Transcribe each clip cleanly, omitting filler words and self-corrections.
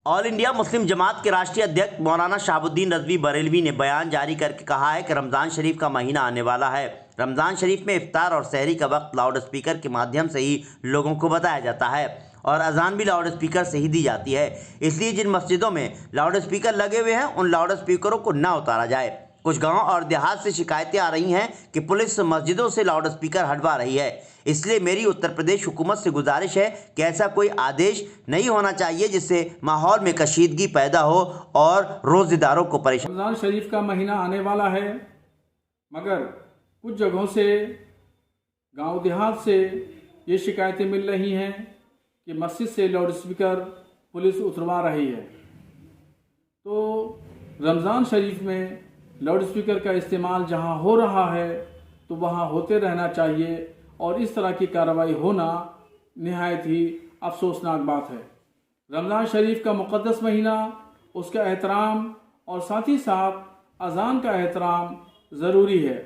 All India Muslim जमात के राष्ट्रीय अध्यक्ष मौलाना शहाबुद्दीन रज़वी बरेलवी ने बयान जारी करके कहा है कि रमज़ान शरीफ का महीना आने वाला है। रमज़ान शरीफ में इफ्तार और सहरी का वक्त लाउड स्पीकर के माध्यम से ही लोगों को बताया जाता है और अजान भी लाउड स्पीकर से ही दी जाती है। इसलिए जिन मस्जिदों में लाउड स्पीकर लगे हुए हैं उन लाउड स्पीकरों को ना उतारा जाए। कुछ गांव और देहात से शिकायतें आ रही हैं कि पुलिस मस्जिदों से लाउड स्पीकर हटवा रही है। इसलिए मेरी उत्तर प्रदेश हुकूमत से गुजारिश है कि ऐसा कोई आदेश नहीं होना चाहिए जिससे माहौल में कशीदगी पैदा हो और रोज़ेदारों को परेशान। रमज़ान शरीफ का महीना आने वाला है, मगर कुछ जगहों से गांव देहात से ये शिकायतें मिल रही हैं कि मस्जिद से लाउड स्पीकर पुलिस उतरवा रही है। तो रमज़ान शरीफ में लाउड स्पीकर का इस्तेमाल जहां हो रहा है तो वहां होते रहना चाहिए और इस तरह की कार्रवाई होना निहायत ही अफसोसनाक बात है। रमज़ान शरीफ का मुक़द्दस महीना, उसका एहतराम और साथ ही साथ अज़ान का एहतराम ज़रूरी है।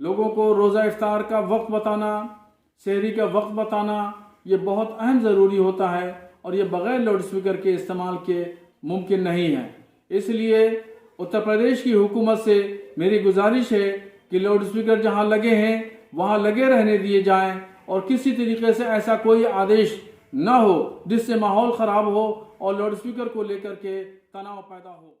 लोगों को रोज़ा इफ्तार का वक्त बताना, सहरी का वक्त बताना, ये बहुत अहम ज़रूरी होता है और ये बग़ैर लाउड स्पीकर के इस्तेमाल के मुमकिन नहीं है। इसलिए उत्तर प्रदेश की हुकूमत से मेरी गुजारिश है कि लाउड स्पीकर जहाँ लगे हैं वहाँ लगे रहने दिए जाएं और किसी तरीके से ऐसा कोई आदेश न हो जिससे माहौल ख़राब हो और लाउड स्पीकर को लेकर के तनाव पैदा हो।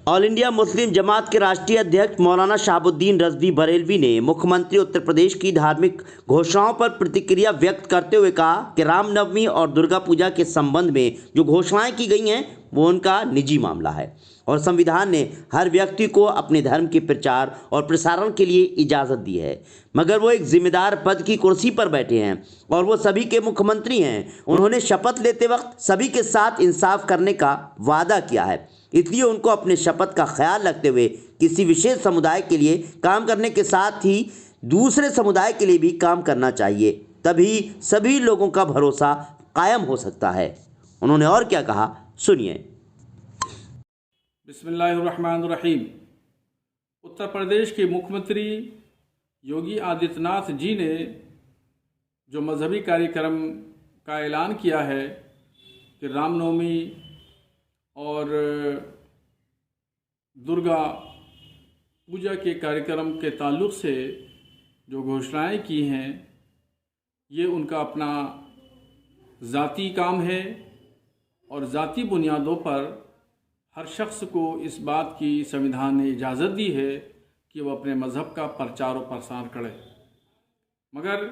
ऑल इंडिया मुस्लिम जमात के राष्ट्रीय अध्यक्ष मौलाना शहाबुद्दीन रज़वी बरेलवी ने मुख्यमंत्री उत्तर प्रदेश की धार्मिक घोषणाओं पर प्रतिक्रिया व्यक्त करते हुए कहा कि रामनवमी और दुर्गा पूजा के संबंध में जो घोषणाएं की गई हैं वो उनका निजी मामला है और संविधान ने हर व्यक्ति को अपने धर्म के प्रचार और प्रसारण के लिए इजाज़त दी है, मगर वो एक जिम्मेदार पद की कुर्सी पर बैठे हैं और वो सभी के मुख्यमंत्री हैं। उन्होंने शपथ लेते वक्त सभी के साथ इंसाफ करने का वादा किया है, इसलिए उनको अपने शपथ का ख्याल रखते हुए किसी विशेष समुदाय के लिए काम करने के साथ ही दूसरे समुदाय के लिए भी काम करना चाहिए, तभी सभी लोगों का भरोसा कायम हो सकता है। उन्होंने और क्या कहा, सुनिए। बिस्मिल्लाहिर्रहमानिर्रहीम। उत्तर प्रदेश के मुख्यमंत्री योगी आदित्यनाथ जी ने जो मजहबी कार्यक्रम का ऐलान किया है कि रामनवमी और दुर्गा पूजा के कार्यक्रम के ताल्लुक़ से जो घोषणाएं की हैं, ये उनका अपना ज़ाती काम है और ज़ाती बुनियादों पर हर शख्स को इस बात की संविधान ने इजाज़त दी है कि वह अपने मज़हब का प्रचार और प्रसार करे, मगर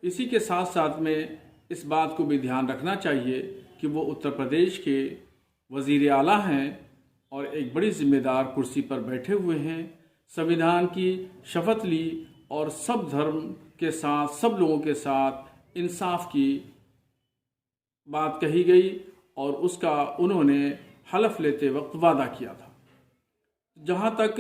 इसी के साथ साथ में इस बात को भी ध्यान रखना चाहिए कि वो उत्तर प्रदेश के वज़ीर आला हैं और एक बड़ी ज़िम्मेदार कुर्सी पर बैठे हुए हैं। संविधान की शपथ ली और सब धर्म के साथ, सब लोगों के साथ इंसाफ की बात कही गई और उसका उन्होंने हलफ लेते वक्त वादा किया था। जहाँ तक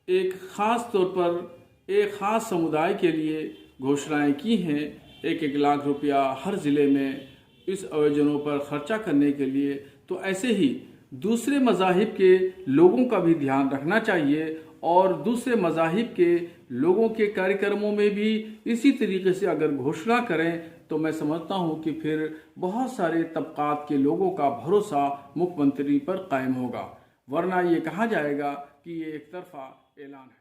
एक ख़ास तौर पर एक ख़ास समुदाय के लिए घोषणाएं की हैं, 1-1 लाख रुपया हर ज़िले में इस आयोजनों पर ख़र्चा करने के लिए, तो ऐसे ही दूसरे मज़ाहिब के लोगों का भी ध्यान रखना चाहिए और दूसरे मज़ाहिब के लोगों के कार्यक्रमों में भी इसी तरीके से अगर घोषणा करें तो मैं समझता हूं कि फिर बहुत सारे तबकात के लोगों का भरोसा मुख्यमंत्री पर कायम होगा, वरना ये कहा जाएगा कि ये एक तरफा ऐलान है।